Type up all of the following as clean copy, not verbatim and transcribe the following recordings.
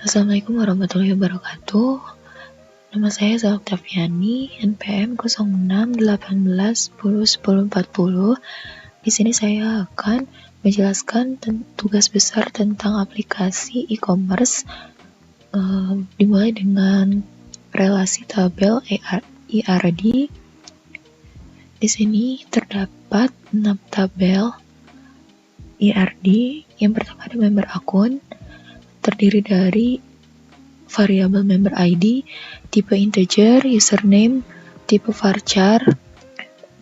Assalamualaikum warahmatullahi wabarakatuh. Nama saya Zahra Oktaviani, NPM 0618101040. Di sini saya akan menjelaskan tugas besar tentang aplikasi e-commerce, dimulai dengan relasi tabel ERD. Di sini terdapat 6 tabel ERD. Yang pertama ada member akun, terdiri dari variabel member ID, tipe integer, username, tipe varchar,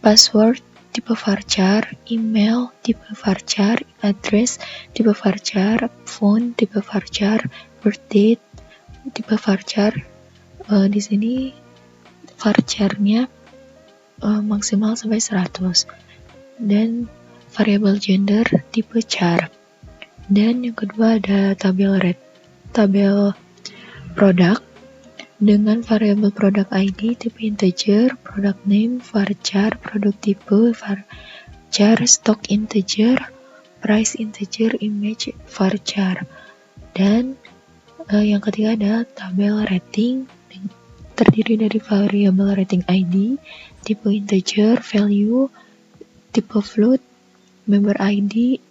password, tipe varchar, email, tipe varchar, address, tipe varchar, phone, tipe varchar, birth date, tipe varchar. Di sini varcharnya maksimal sampai 100, dan variabel gender tipe char. Dan yang kedua ada tabel produk dengan variabel produk ID tipe integer, product name, varchar, produk tipe, varchar, stock integer, price integer, image, varchar. Dan yang ketiga ada tabel rating, terdiri dari variabel rating ID, tipe integer, value, tipe float, member ID,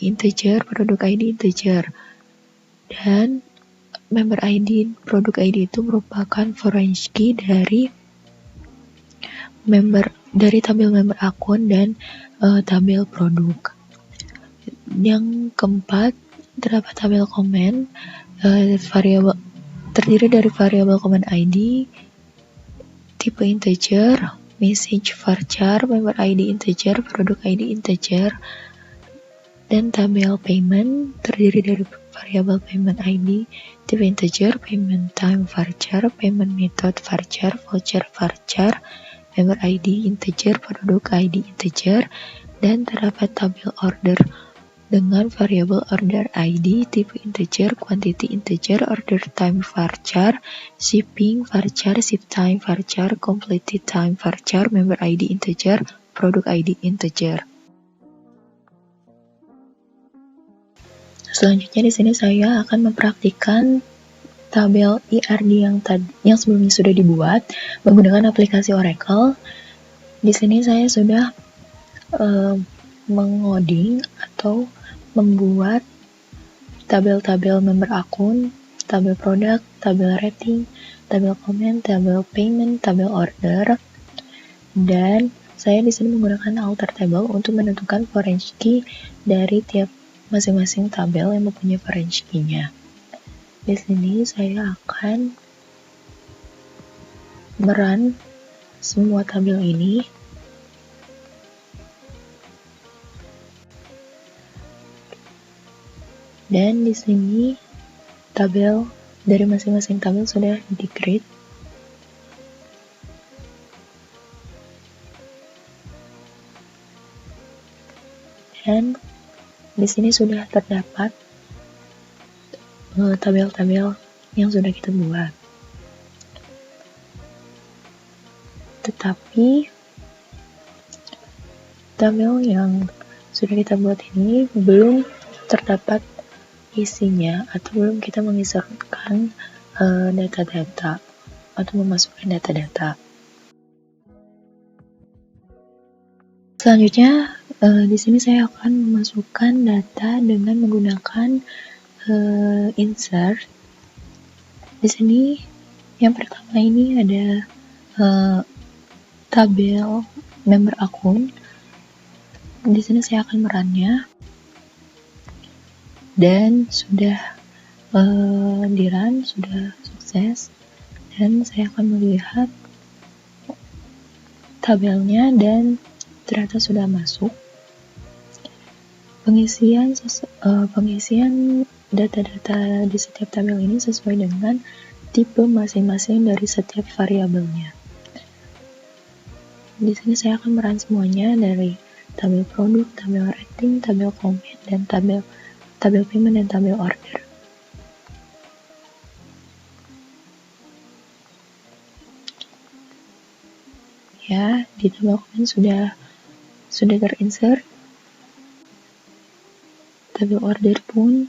integer, produk ID integer. Dan member ID, produk ID itu merupakan foreign key dari tabel member akun dan tabel produk. Yang keempat, terdapat tabel komen, terdiri dari variabel komen ID, tipe integer, message varchar, member ID integer, produk ID integer. Dan tabel payment terdiri dari variabel payment ID, tipe integer, payment time varchar, payment method varchar, voucher varchar, member ID integer, produk ID integer. Dan terdapat tabel order dengan variabel order ID, tipe integer, quantity integer, order time varchar, shipping varchar, ship time varchar, completed time varchar, member ID integer, produk ID integer. Selanjutnya di sini saya akan mempraktikkan tabel ERD yang sebelumnya sudah dibuat menggunakan aplikasi Oracle. Di sini saya sudah mengoding atau membuat tabel-tabel member akun, tabel produk, tabel rating, tabel comment, tabel payment, tabel order. Dan saya di sini menggunakan alter table untuk menentukan foreign key dari tiap masing-masing tabel yang mempunyai foreign key-nya. Di sini saya akan merun semua tabel ini. Dan di sini tabel dari masing-masing tabel sudah di-create. Dan di sini sudah terdapat tabel-tabel yang sudah kita buat. Tetapi tabel yang sudah kita buat ini belum terdapat isinya, atau belum kita menginsertkan data-data atau memasukkan data-data. Selanjutnya di sini saya akan memasukkan data dengan menggunakan insert. Di sini yang pertama ini ada tabel member akun. Di sini saya akan merunnya, dan sudah di-run, sudah sukses. Dan saya akan melihat tabelnya, dan ternyata sudah masuk. Pengisian data-data di setiap tabel ini sesuai dengan tipe masing-masing dari setiap variabelnya. Di sini saya akan merun semuanya dari tabel produk, tabel rating, tabel comment, dan tabel payment, dan tabel order. Ya, di tabel comment sudah terinsert. Tabel order pun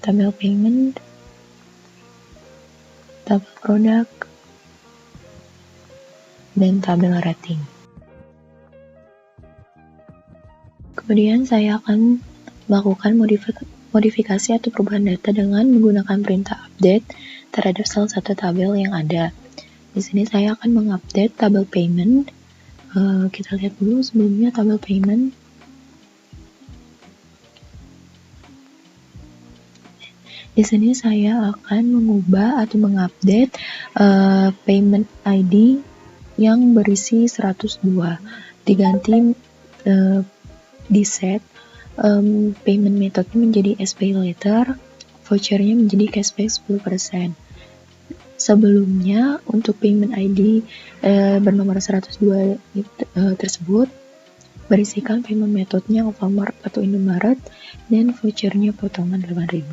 tabel payment, tabel produk, dan tabel rating. Kemudian saya akan melakukan modifikasi atau perubahan data dengan menggunakan perintah update terhadap salah satu tabel yang ada. Di sini saya akan mengupdate tabel payment. Kita lihat dulu sebelumnya tabel payment. Di sini saya akan mengubah atau mengupdate payment ID yang berisi 102. Diganti di set payment methodnya menjadi SPay Later, vouchernya menjadi cashback 10%. Sebelumnya untuk payment ID bernomor 102 tersebut berisikan payment methodnya Alfamart atau Indomaret dan vouchernya potongan 8.000.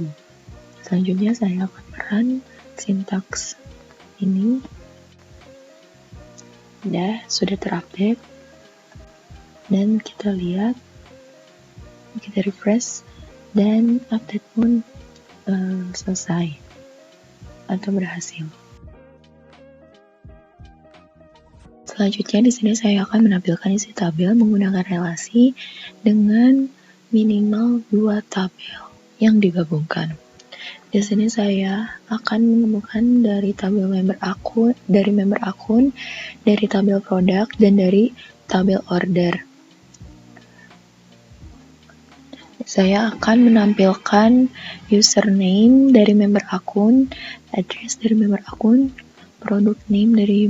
Selanjutnya saya akan run sintaks ini. Sudah terupdate. Dan kita lihat, kita refresh, dan update pun selesai atau berhasil. Selanjutnya di sini saya akan menampilkan isi tabel menggunakan relasi dengan minimal 2 tabel yang digabungkan. Di sini saya akan menemukan dari tabel member akun, dari tabel produk, dan dari tabel order. Saya akan menampilkan username dari member akun, address dari member akun, product name dari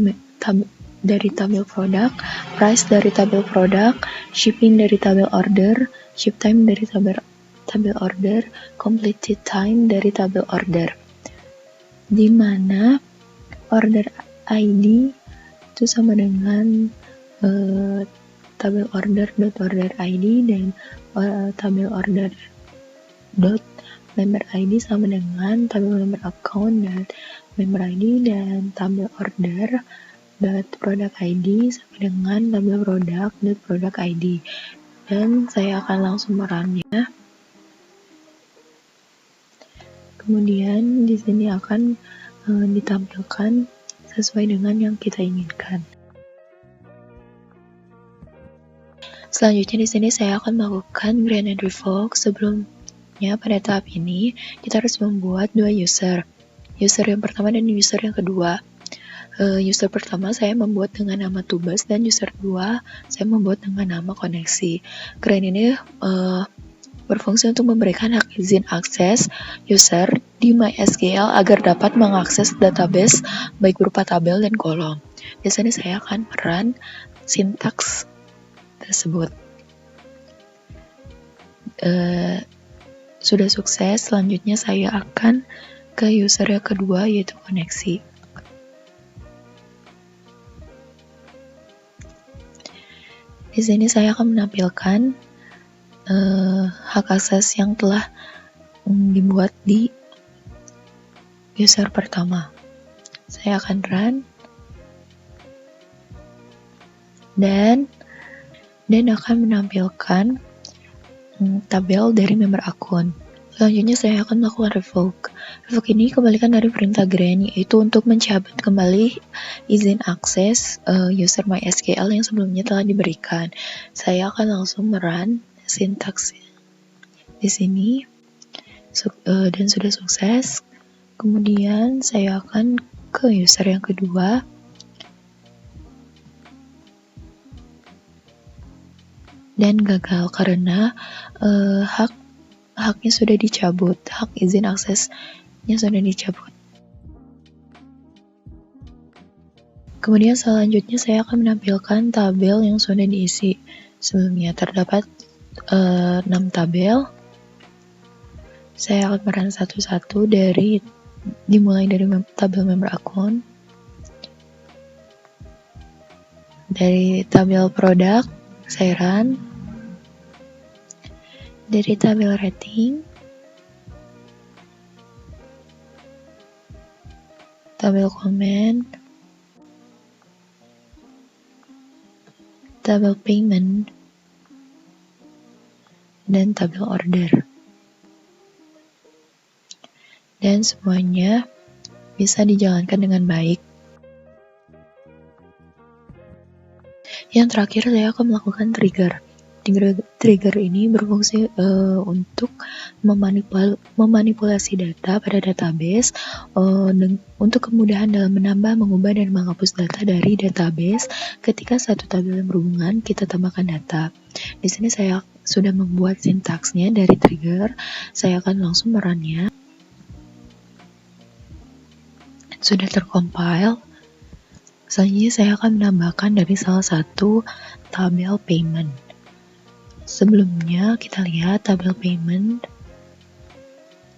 tabel produk, price dari tabel produk, shipping dari tabel order, ship time dari tabel order, completed time dari tabel order, di mana order ID itu sama dengan tabel order .id dan tabel order .member ID sama dengan tabel member account dan member ID, dan tabel order .product ID sama dengan tabel product ID. Dan saya akan langsung merunnya. Kemudian di sini akan ditampilkan sesuai dengan yang kita inginkan. Selanjutnya di sini saya akan melakukan create and revoke. Sebelumnya pada tahap ini kita harus membuat 2 user yang pertama dan user yang kedua. User pertama saya membuat dengan nama Tubas, dan user kedua saya membuat dengan nama koneksi. Create ini berfungsi untuk memberikan hak izin akses user di MySQL agar dapat mengakses database baik berupa tabel dan kolom. Di sini saya akan run sintaks tersebut. Sudah sukses. Selanjutnya saya akan ke user yang kedua, yaitu koneksi. Di sini saya akan menampilkan hak akses yang telah dibuat di user pertama. Saya akan run dan akan menampilkan tabel dari member akun. Selanjutnya saya akan melakukan revoke. Revoke ini kebalikan dari perintah grant, yaitu untuk mencabut kembali izin akses user MySQL yang sebelumnya telah diberikan. Saya akan langsung merun sintaks di sini dan sudah sukses. Kemudian saya akan ke user yang kedua. Dan gagal karena haknya sudah dicabut, hak izin aksesnya sudah dicabut. Kemudian selanjutnya saya akan menampilkan tabel yang sudah diisi. Sebelumnya terdapat 6 tabel. Saya akan merun satu-satu dimulai dari tabel member akun, dari tabel produk saya run, dari tabel rating, tabel comment, tabel payment, dan tabel order. dan semuanya bisa dijalankan dengan baik. Yang terakhir, saya akan melakukan trigger. Trigger ini berfungsi untuk memanipulasi data pada database untuk kemudahan dalam menambah, mengubah, dan menghapus data dari database. Ketika satu tabel yang berhubungan, kita tambahkan data. Di sini saya sudah membuat sintaksnya dari trigger. Saya akan langsung merunnya. Sudah tercompile. Selanjutnya saya akan menambahkan dari salah satu tabel payment. Sebelumnya kita lihat tabel payment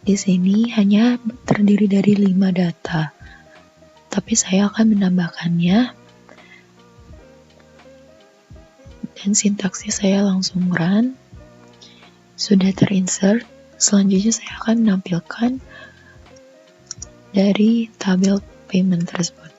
di sini hanya terdiri dari 5 data. Tapi saya akan menambahkannya dan sintaksnya saya langsung run. Sudah terinsert. Selanjutnya saya akan menampilkan dari tabel payment tersebut.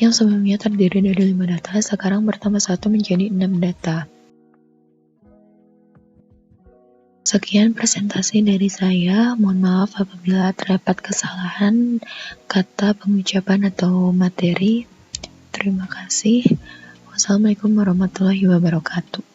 Yang sebelumnya terdiri dari 5 data, sekarang bertambah 1 menjadi 6 data. Sekian presentasi dari saya. Mohon maaf apabila terdapat kesalahan kata, pengucapan, atau materi. Terima kasih. Wassalamualaikum warahmatullahi wabarakatuh.